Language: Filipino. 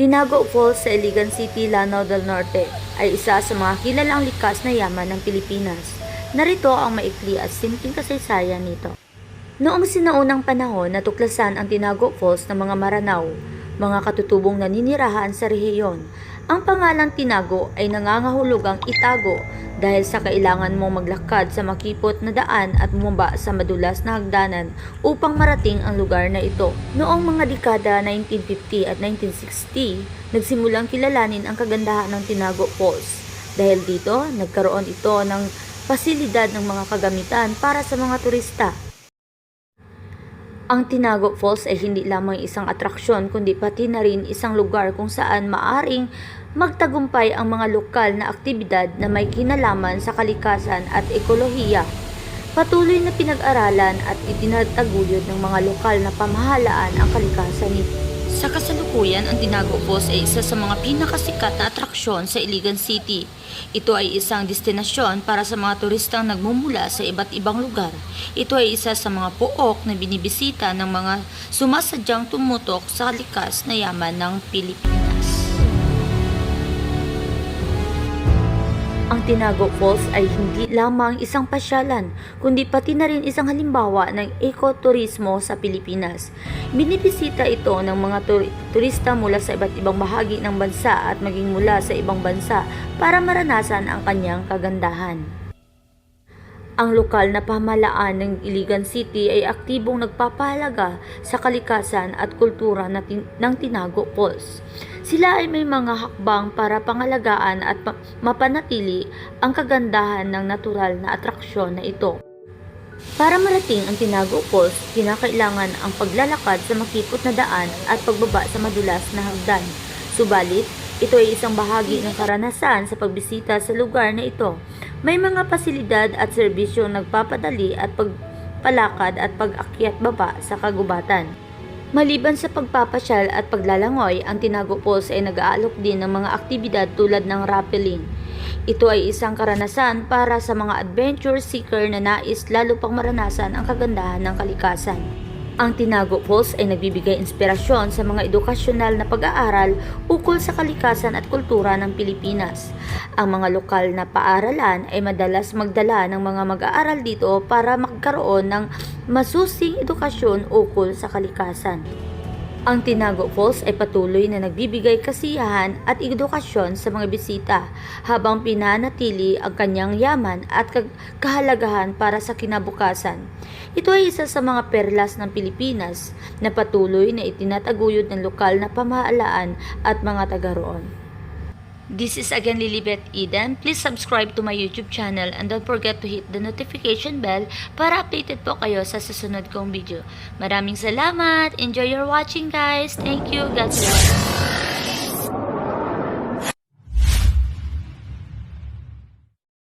Tinago Falls sa Iligan City, Lanao del Norte ay isa sa mga kilalang likas na yaman ng Pilipinas. Narito ang maikli at simpleng kasaysayan nito. Noong sinaunang panahon, natuklasan ang Tinago Falls ng mga Maranao, mga katutubong naninirahan sa rehiyon. Ang pangalang Tinago ay nangangahulugang itago dahil sa kailangan mong maglakad sa makipot na daan at bumaba sa madulas na hagdanan upang marating ang lugar na ito. Noong mga dekada 1950 at 1960, nagsimulang kilalanin ang kagandahan ng Tinago Falls. Dahil dito, nagkaroon ito ng pasilidad ng mga kagamitan para sa mga turista. Ang Tinago Falls ay hindi lamang isang atraksyon kundi pati na rin isang lugar kung saan maaring magtagumpay ang mga lokal na aktibidad na may kinalaman sa kalikasan at ekolohiya. Patuloy na pinag-aralan at itinataguyod ng mga lokal na pamahalaan ang kalikasan nito. Sa kasalukuyan, ang Tinago Falls ay isa sa mga pinakasikat na atraksyon sa Iligan City. Ito ay isang destinasyon para sa mga turistang nagmumula sa iba't ibang lugar. Ito ay isa sa mga pook na binibisita ng mga sumasadyang tumutok sa likas na yaman ng Pilipinas. Ang Tinago Falls ay hindi lamang isang pasyalan, kundi pati na rin isang halimbawa ng ekoturismo sa Pilipinas. Binibisita ito ng mga turista mula sa iba't ibang bahagi ng bansa at maging mula sa ibang bansa para maranasan ang kanyang kagandahan. Ang lokal na pamahalaan ng Iligan City ay aktibong nagpapahalaga sa kalikasan at kultura ng Tinago Falls. Sila ay may mga hakbang para pangalagaan at mapanatili ang kagandahan ng natural na atraksyon na ito. Para marating ang Tinago Falls, kinakailangan ang paglalakad sa makipot na daan at pagbaba sa madulas na hagdan. Subalit, ito ay isang bahagi ng karanasan sa pagbisita sa lugar na ito. May mga pasilidad at serbisyong nagpapadali at pagpalakad at pag-akyat baba sa kagubatan. Maliban sa pagpapasyal at paglalangoy, ang Tinago Falls ay nag-aalok din ng mga aktibidad tulad ng rappelling. Ito ay isang karanasan para sa mga adventure seeker na nais lalo pang maranasan ang kagandahan ng kalikasan. Ang Tinago Falls ay nagbibigay inspirasyon sa mga edukasyonal na pag-aaral ukol sa kalikasan at kultura ng Pilipinas. Ang mga lokal na paaralan ay madalas magdala ng mga mag-aaral dito para magkaroon ng masusing edukasyon ukol sa kalikasan. Ang Tinago Falls ay patuloy na nagbibigay kasiyahan at edukasyon sa mga bisita habang pinanatili ang kanyang yaman at kahalagahan para sa kinabukasan. Ito ay isa sa mga perlas ng Pilipinas na patuloy na itinataguyod ng lokal na pamahalaan at mga taga roon. This is again Lilibet Eden. Please subscribe to my YouTube channel and don't forget to hit the notification bell para updated po kayo sa susunod kong video. Maraming salamat! Enjoy your watching guys! Thank you! God bless!